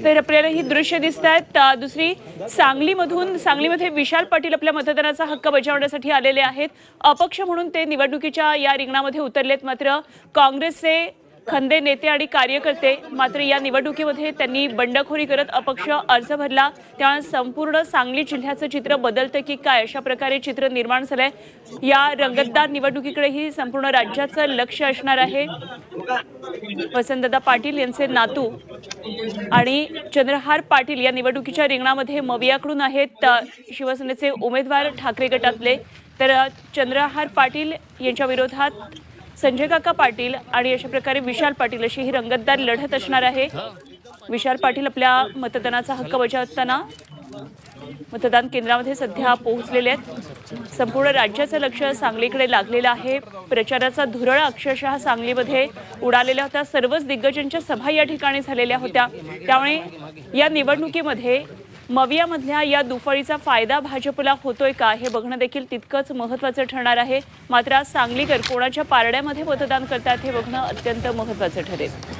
तर आपल्याला ही दृश्य दिसत आहेत। दुसरी सांगलीमध्ये विशाल पाटील आपल्या मतदानाचा हक्क बजावण्यासाठी आलेले आहेत। अपक्ष म्हणून ते निवडणुकीच्या या रिंगणामध्ये उतरलेत। मात्र काँग्रेसचे खंदे नेते आणि कार्यकर्ते मात्र या निवडणुकीमध्ये त्यांनी बंडखोरी करत अपक्ष अर्ज भरला। त्यामुळे संपूर्ण सांगली जिल्ह्याचं चित्र बदलतं की काय अशा प्रकारे चित्र निर्माण झालंय। या रंगतदार निवडणुकीकडे ही संपूर्ण राज्याचं लक्ष असणार आहे। वसंतदादा पाटील यांचे नातू आणि चंद्रहार पाटील या निवडणुकीच्या रिंगणामध्ये मवियाकडून आहेत। शिवसेनेचे उमेदवार ठाकरे गटातले तर चंद्रहार पाटील यांच्या विरोधात संजय काका पाटील आणि अशा प्रकारे विशाल पाटील अशी ही रंगतदार लढत असणार आहे। विशाल पाटील आपल्या मतदानाचा हक्क बजावताना मतदान केंद्रामध्ये सध्या पोहोचलेले आहेत। संपूर्ण राज्याचं लक्ष सांगलीकडे लागलेलं आहे। प्रचाराचा धुरळा अक्षरशः सांगलीमध्ये उडालेला होता। सर्वच दिग्गजांच्या सभा या ठिकाणी झालेल्या होत्या। त्यामुळे या निवडणुकीमध्ये मवियामधल्या या दुफळीचा फायदा भाजपला होतोय का हे बघणं देखील तितकंच महत्त्वाचं ठरणार आहे। मात्र सांगलीकर कोणाच्या पारड्यामध्ये मतदान करतात हे बघणं अत्यंत महत्त्वाचं ठरेल।